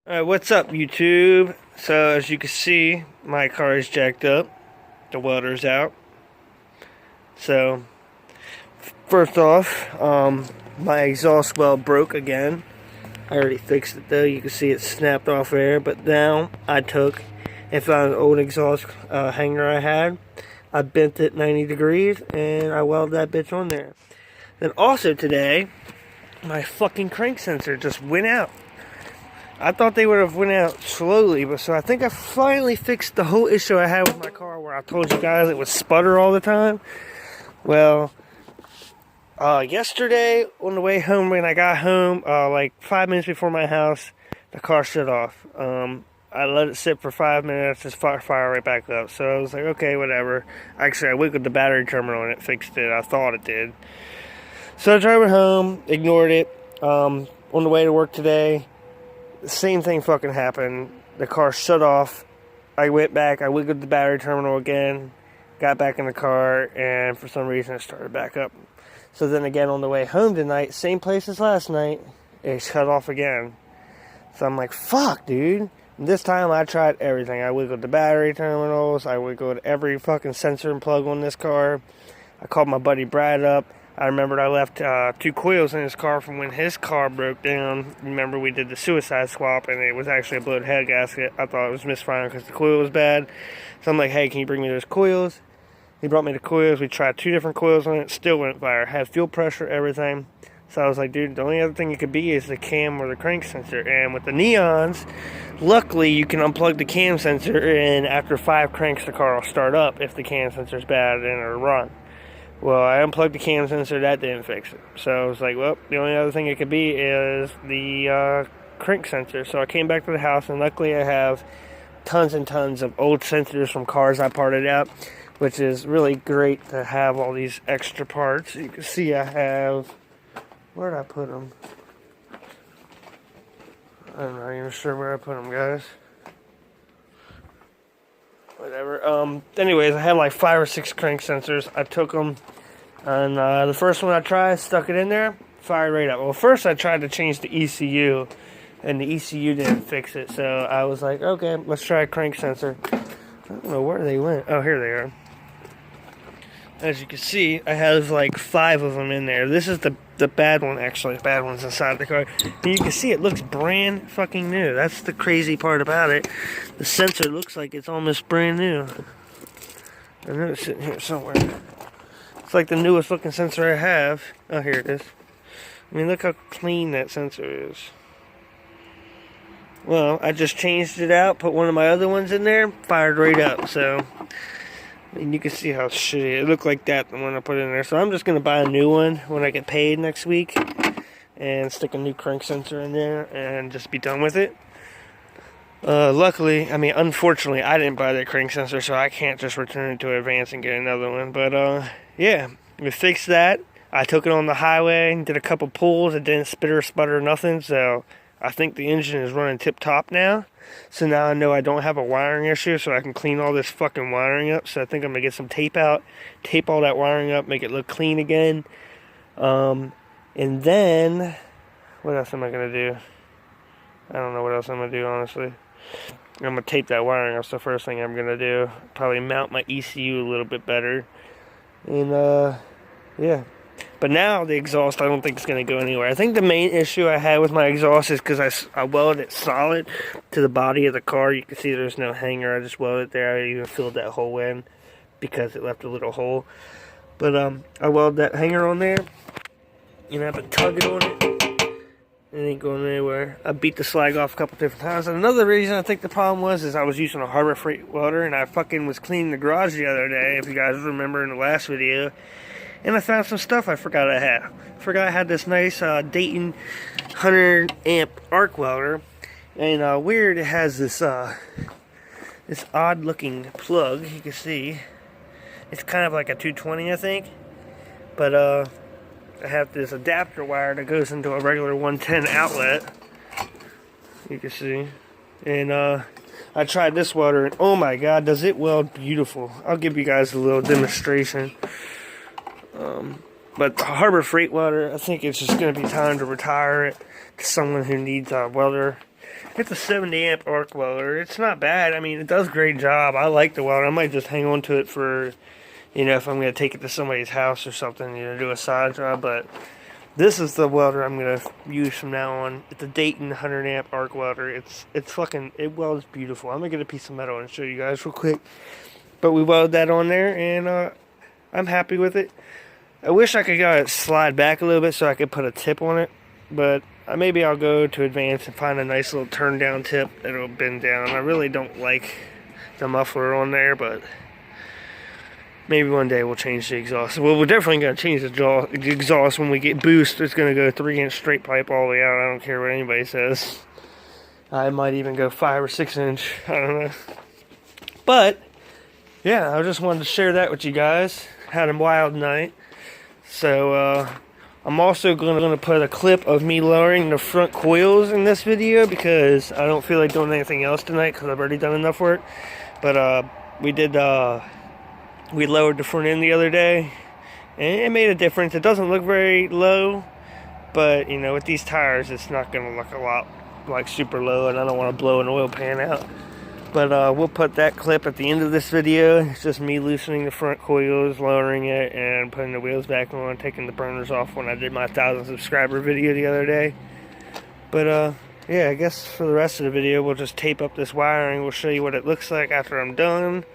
What's up, YouTube? So, as you can see, my car is jacked up. The welder's out. So, first off, my exhaust well broke again. I already fixed it though. You can see it snapped off there. But now, I took and found an old exhaust hanger I had. I bent it 90 degrees and I welded that bitch on there. Then also today, my fucking crank sensor just went out. I thought they would have went out slowly, but so I think I finally fixed the whole issue I had with my car where I told you guys it would sputter all the time. Well, yesterday on the way home, when I got home, like 5 minutes before my house, the car shut off. I let it sit for 5 minutes, just fire right back up. So I was like, okay, whatever. Actually, I wiggled the battery terminal and it fixed it. I thought it did. So I drove it home, ignored it. On the way to work today, the same thing fucking happened. The car shut off. I went back, I wiggled the battery terminal again, got back in the car, and for some reason it started back up. So then again on the way home tonight, same place as last night, it shut off again. So I'm like, fuck, dude. And this time I tried everything. I wiggled the battery terminals, I wiggled every fucking sensor and plug on this car. I called my buddy Brad up. I remembered I left 2 coils in his car from when his car broke down. Remember, we did the suicide swap, and it was actually a blown head gasket. I thought it was misfiring because the coil was bad. So I'm like, hey, can you bring me those coils? He brought me the coils. We tried 2 different coils on it. Still wouldn't fire. Had fuel pressure, everything. So I was like, dude, the only other thing it could be is the cam or the crank sensor. And with the neons, luckily you can unplug the cam sensor, and after 5 cranks, the car will start up if the cam sensor's bad and it'll run. Well, I unplugged the cam sensor, that didn't fix it. So I was like, well, the only other thing it could be is the crank sensor. So I came back to the house, and luckily I have tons and tons of old sensors from cars I parted out, which is really great to have all these extra parts. You can see I have, where did I put them? I'm not even sure where I put them, guys. Whatever. Anyways, I had like 5 or 6 crank sensors. I took them, and the first one I tried, stuck it in there, fired right up. Well, first I tried to change the ECU, and the ECU didn't fix it. So I was like, okay, let's try a crank sensor. I don't know where they went. Oh, here they are. As you can see, I have like 5 of them in there. This is the bad one, actually. The bad one's inside the car. And you can see it looks brand fucking new. That's the crazy part about it. The sensor looks like it's almost brand new. I know it's sitting here somewhere. It's like the newest looking sensor I have. Oh, here it is. I mean, look how clean that sensor is. Well, I just changed it out, put one of my other ones in there, fired right up, so... And you can see how shitty it looked like that the one I put in there. So I'm just going to buy a new one when I get paid next week. And stick a new crank sensor in there and just be done with it. Luckily, I mean, unfortunately, I didn't buy that crank sensor, so I can't just return it to Advance and get another one. But, yeah, we fixed that. I took it on the highway and did a couple pulls. It didn't spitter, sputter, nothing. So I think the engine is running tip-top now. So now I know I don't have a wiring issue, so I can clean all this fucking wiring up. So I think I'm going to get some tape out, tape all that wiring up, make it look clean again. And then, what else am I going to do? I don't know what else I'm going to do, honestly. I'm going to tape that wiring up. That's the first thing I'm going to do. Probably mount my ECU a little bit better. And, yeah. But now the exhaust, I don't think it's going to go anywhere. I think the main issue I had with my exhaust is because I welded it solid to the body of the car. You can see there's no hanger. I just welded it there. I even filled that hole in because it left a little hole. But I welded that hanger on there. And I have to tug it on it. It ain't going anywhere. I beat the slag off a couple different times. And another reason I think the problem was I was using a Harbor Freight welder. And I fucking was cleaning the garage the other day, if you guys remember in the last video. And I found some stuff I forgot I had. Forgot I had this nice Dayton 100 amp arc welder. And weird, it has this this odd looking plug, you can see. It's kind of like a 220, I think. But I have this adapter wire that goes into a regular 110 outlet. You can see. And I tried this welder, and oh my god, does it weld beautiful. I'll give you guys a little demonstration. But the Harbor Freight welder, I think it's just going to be time to retire it to someone who needs a welder. It's a 70 amp arc welder. It's not bad. I mean, it does a great job. I like the welder. I might just hang on to it for, if I'm going to take it to somebody's house or something, do a side job. But this is the welder I'm going to use from now on. It's a Dayton 100 amp arc welder. It welds beautiful. I'm going to get a piece of metal and show you guys real quick. But we welded that on there, and I'm happy with it. I wish I could get it slide back a little bit so I could put a tip on it, but maybe I'll go to Advance and find a nice little turn down tip that'll bend down. I really don't like the muffler on there, but maybe one day we'll change the exhaust. Well, we're definitely going to change the exhaust when we get boost. It's going to go 3-inch straight pipe all the way out. I don't care what anybody says. I might even go 5 or 6 inch. I don't know. But yeah, I just wanted to share that with you guys. Had a wild night. So, I'm also going to put a clip of me lowering the front coils in this video because I don't feel like doing anything else tonight because I've already done enough work. But, we lowered the front end the other day and it made a difference. It doesn't look very low, but, with these tires, it's not going to look a lot like super low, and I don't want to blow an oil pan out. But we'll put that clip at the end of this video. It's just me loosening the front coils, lowering it, and putting the wheels back on, taking the burners off when I did my 1,000 subscriber video the other day. But yeah, I guess for the rest of the video, we'll just tape up this wiring. We'll show you what it looks like after I'm done.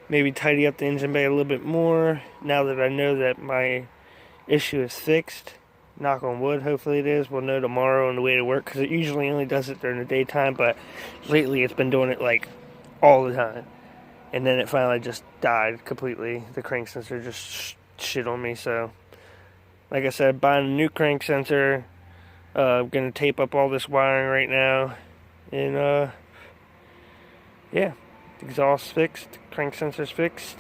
Maybe tidy up the engine bay a little bit more now that I know that my issue is fixed. Knock on wood, hopefully it is. We'll know tomorrow on the way to work because it usually only does it during the daytime, but lately it's been doing it like all the time, and then it finally just died completely. The crank sensor just shit on me. So like I said, buying a new crank sensor. I'm gonna tape up all this wiring right now, and yeah, exhaust fixed, crank sensor's fixed.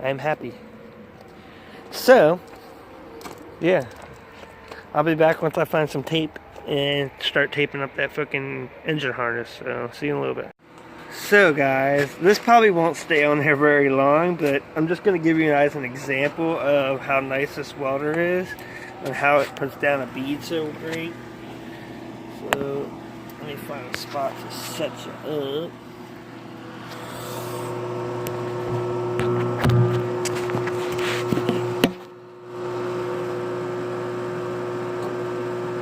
I'm happy. So yeah, I'll be back once I find some tape and start taping up that fucking engine harness. So see you in a little bit. So guys, this probably won't stay on here very long, but I'm just going to give you guys an example of how nice this welder is and how it puts down a bead so great. So let me find a spot to set you up.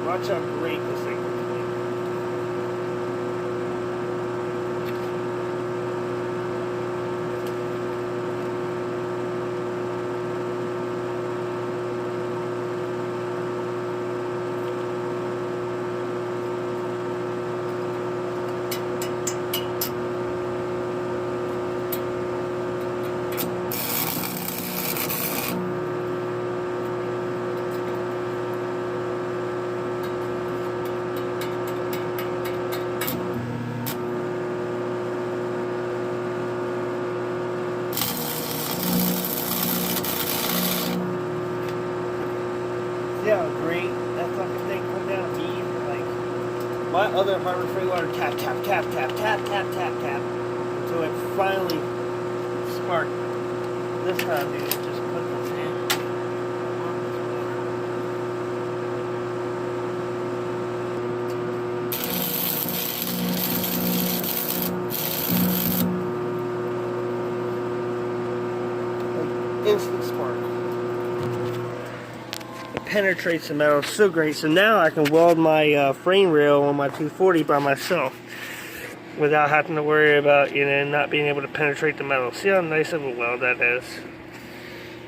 Watch how great this thing looks. See how great that fucking thing put down a bead? Like, my other Harbor Freight water tap, tap, tap, tap, tap, tap, tap, tap, until it finally sparked. This time, dude, it just put this in. Like, instant spark. Penetrates the metal so great. So now I can weld my frame rail on my 240 by myself without having to worry about not being able to penetrate the metal. See how nice of a weld that is.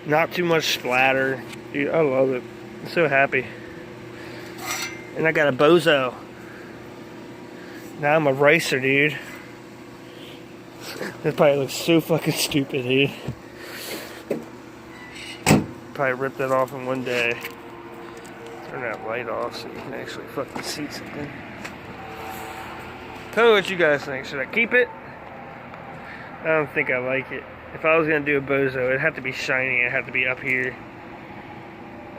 Not too much splatter. Dude, I love it. I'm so happy. And I got a bozo. Now I'm a ricer, dude. This probably looks so fucking stupid, dude. Probably rip that off in one day. Turn that light off so you can actually fucking see something. Tell me what you guys think. Should I keep it? I don't think I like it. If I was going to do a bozo, it'd have to be shiny. It'd have to be up here.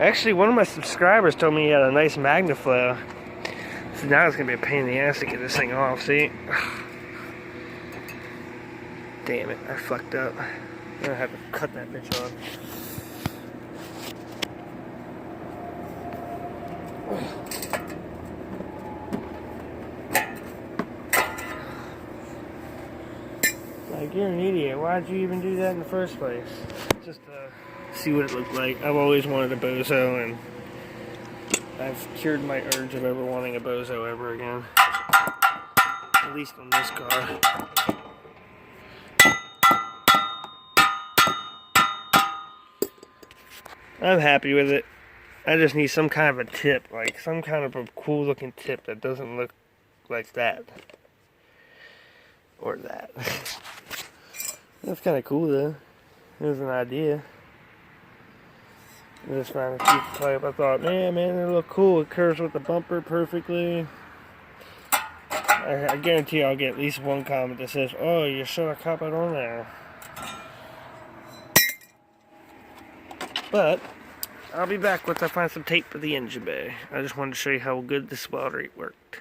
Actually, one of my subscribers told me he had a nice Magnaflow. So now it's going to be a pain in the ass to get this thing off, see? Damn it, I fucked up. I'm going to have to cut that bitch off. Like, you're an idiot. Why'd you even do that in the first place? Just to see what it looked like. I've always wanted a bozo, and I've cured my urge of ever wanting a bozo ever again. At least on this car. I'm happy with it. I just need some kind of a tip, like some kind of a cool looking tip that doesn't look like that. Or that. That's kind of cool though. It was an idea. I just found a piece of pipe. I thought, man, it'll look cool. It curves with the bumper perfectly. I guarantee I'll get at least one comment that says, oh, you should have kept it on there. But I'll be back once I find some tape for the engine bay. I just wanted to show you how good this welder worked.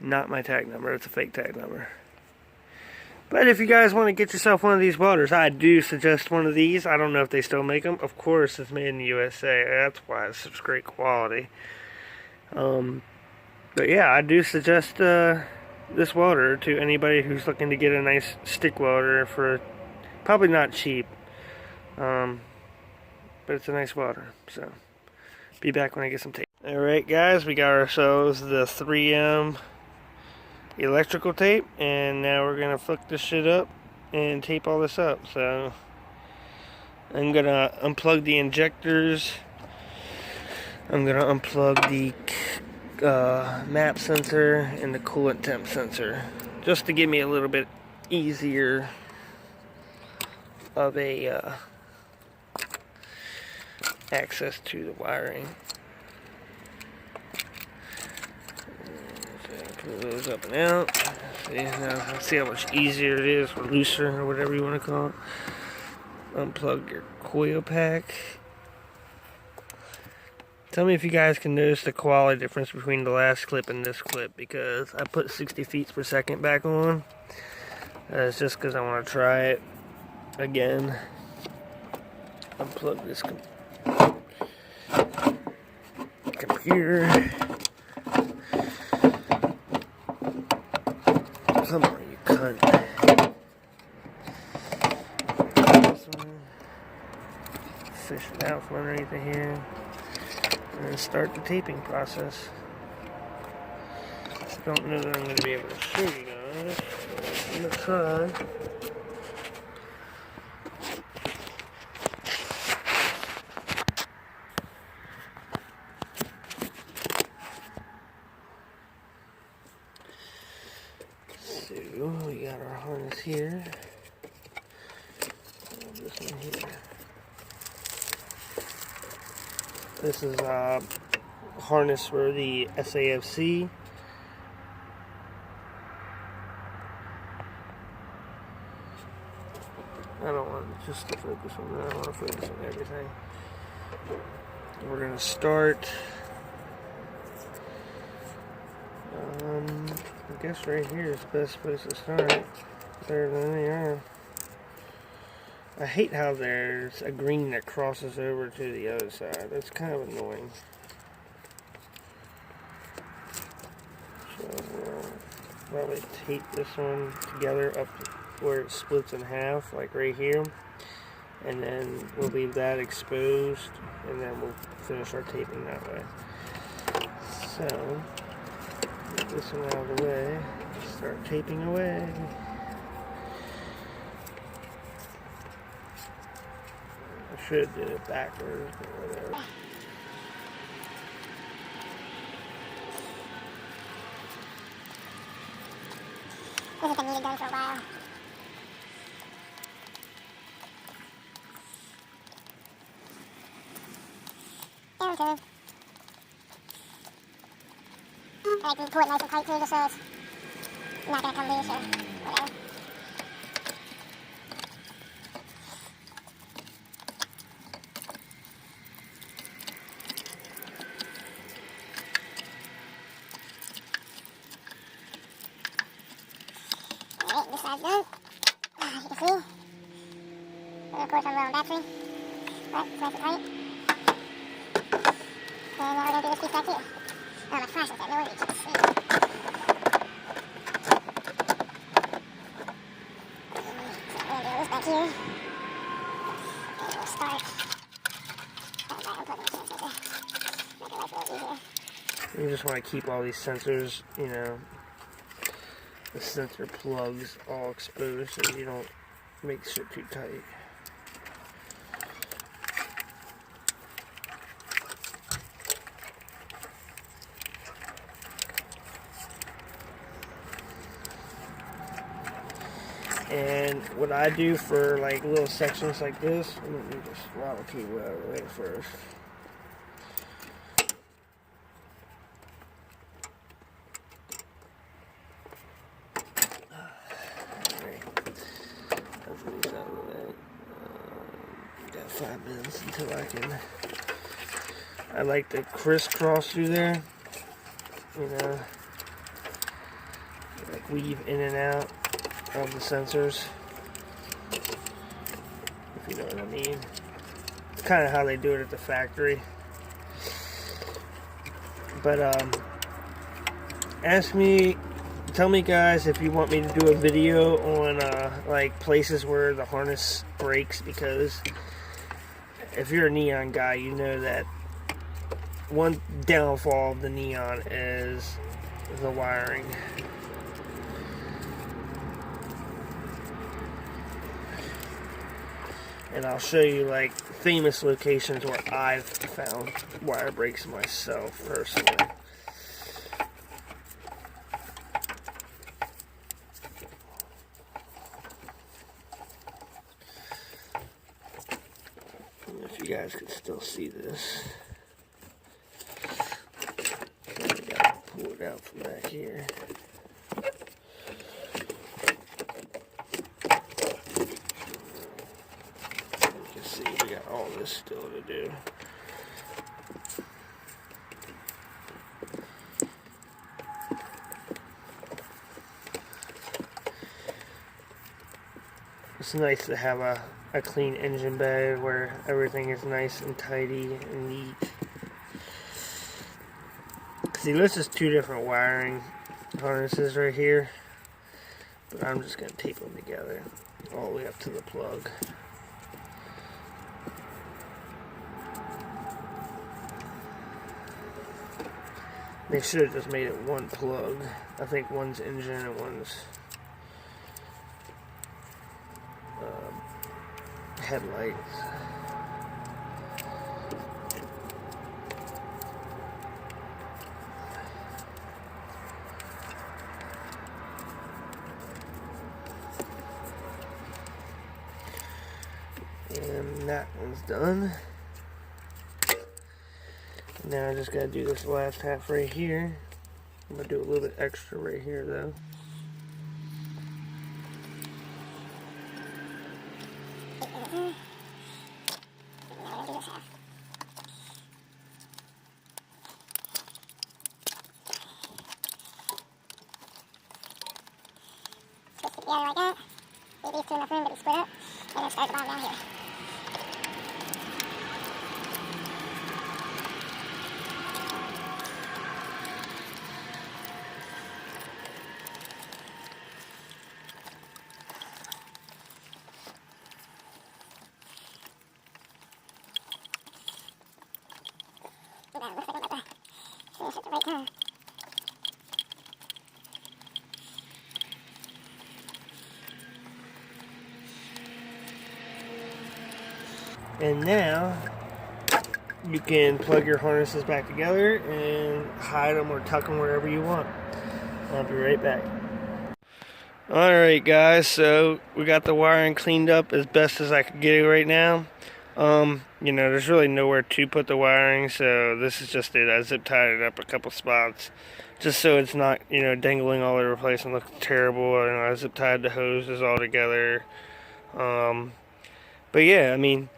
Not my tag number, it's a fake tag number. But if you guys want to get yourself one of these welders, I do suggest one of these. I don't know if they still make them. Of course, it's made in the USA. That's why it's such great quality. But yeah, I do suggest this welder to anybody who's looking to get a nice stick welder for probably not cheap. But it's a nice welder. So, be back when I get some tape. Alright guys, we got ourselves the 3M electrical tape, and now we're gonna flick this shit up and tape all this up. So I'm gonna unplug the injectors, I'm gonna unplug the map sensor and the coolant temp sensor, just to give me a little bit easier of a access to the wiring. Pull those up and out. See how much easier it is, or looser, or whatever you want to call it. Unplug your coil pack. Tell me if you guys can notice the quality difference between the last clip and this clip, because I put 60 feet per second back on. It's just because I want to try it again. Unplug this computer. Come on, you cunt. This one. Fish it out from underneath it here. And then start the taping process. I don't know that I'm going to be able to show you guys. I'm going to try. So, we got our harness here. This one here. This is a harness for the SAFC. I don't want just to focus on that, I want to focus on everything. We're going to start, I guess right here is the best place to start, better than any other. I hate how there's a green that crosses over to the other side. That's kind of annoying. So we'll probably tape this one together up where it splits in half, like right here. And then we'll leave that exposed, and then we'll finish our taping that way. So, get this one out of the way, start taping away. I should have did it backwards, but whatever. This has been needed done for a while. Down to. I like to pull it nice and tight too, just so it's not going to come loose or whatever. Alright, this side's done. As you can see. And of course I'm low on battery. But it's nice and tight. And now we're going to do this piece back here. Oh, my flash is there. No wonder you can't see. just want to keep all these sensors, you know, the sensor plugs all exposed so you don't make shit too tight. And what I do for like little sections like this, let me just route the cable out of the way first. Got 5 minutes until I can. I like to crisscross through there, you know, like weave in and out of the sensors, if you know what I mean. It's kind of how they do it at the factory. But tell me guys if you want me to do a video on like places where the harness breaks, because if you're a neon guy, you know that one downfall of the neon is the wiring. And I'll show you like famous locations where I've found wire breaks myself personally. If you guys can still see this, I gotta pull it out from back here. We got all this still to do. It's nice to have a clean engine bay where everything is nice and tidy and neat. See, this is 2 different wiring harnesses right here, but I'm just going to tape them together all the way up to the plug. They should have just made it one plug. I think one's engine and one's headlights. And that one's done. Now I just gotta do this last half right here. I'm gonna do a little bit extra right here though. Yeah, like that. Leave these 2 enough room to be split up, and then start the bottom down here. That looks like I'm about to finish at the right time. And now you can plug your harnesses back together and hide them or tuck them wherever you want. I'll be right back. Alright guys, so we got the wiring cleaned up as best as I could get it right now. You know, there's really nowhere to put the wiring, so this is just it. I zip tied it up a couple spots just so it's not, you know, dangling all over the place and look terrible. You know, I zip tied the hoses all together. But yeah, I mean,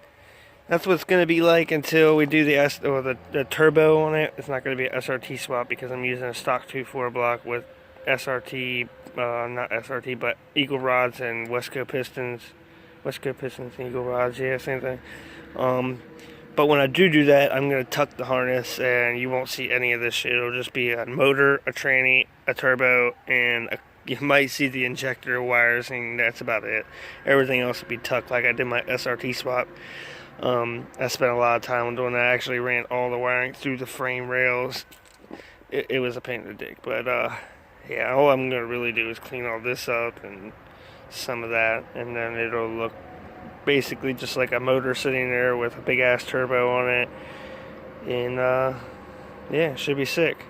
that's what it's going to be like until we do the turbo on it. It's not going to be an SRT swap because I'm using a stock 2.4 block with SRT, not SRT, but Eagle rods and Wesco pistons. Wesco pistons and Eagle rods, yeah, same thing. But when I do that, I'm going to tuck the harness and you won't see any of this shit. It'll just be a motor, a tranny, a turbo, and you might see the injector wires, and that's about it. Everything else will be tucked like I did my SRT swap. I spent a lot of time doing that. I actually ran all the wiring through the frame rails it was a pain in the dick. But yeah, all I'm gonna really do is clean all this up and some of that, and then it'll look basically just like a motor sitting there with a big ass turbo on it, and yeah, it should be sick.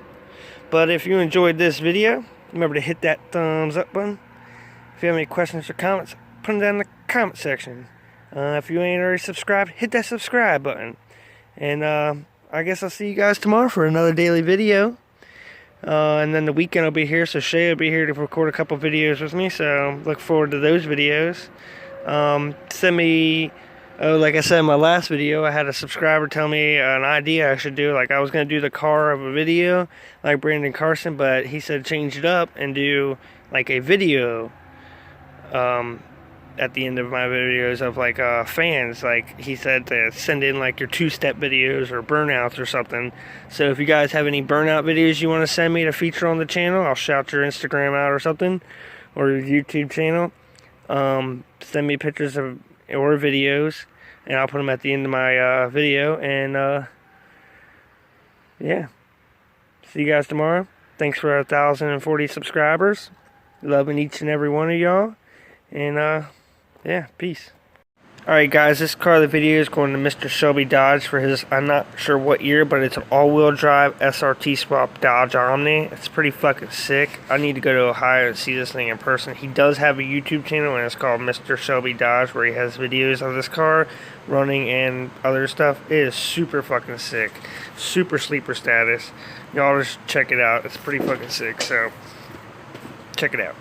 But if you enjoyed this video, remember to hit that thumbs up button. If you have any questions or comments, put them down in the comment section. If you ain't already subscribed, hit that subscribe button. And I guess I'll see you guys tomorrow for another daily video. And then the weekend will be here, so Shay will be here to record a couple videos with me, so look forward to those videos. Send me, like I said in my last video, I had a subscriber tell me an idea I should do. Like, I was going to do the car of a video, like Brandon Carson, but he said change it up and do like a video at the end of my videos of like fans. Like, he said to send in like your two-step videos or burnouts or something. So if you guys have any burnout videos you want to send me to feature on the channel, I'll shout your Instagram out or something, or your YouTube channel. Send me pictures of or videos, and I'll put them at the end of my video. And yeah, see you guys tomorrow. Thanks for 1,040 subscribers. Loving each and every one of y'all. And yeah, peace. Alright guys, this car of the video is going to Mr. Shelby Dodge for his, I'm not sure what year, but it's an all-wheel drive SRT swap Dodge Omni. It's pretty fucking sick. I need to go to Ohio and see this thing in person. He does have a YouTube channel, and it's called Mr. Shelby Dodge, where he has videos of this car running and other stuff. It is super fucking sick. Super sleeper status. Y'all just check it out. It's pretty fucking sick, so check it out.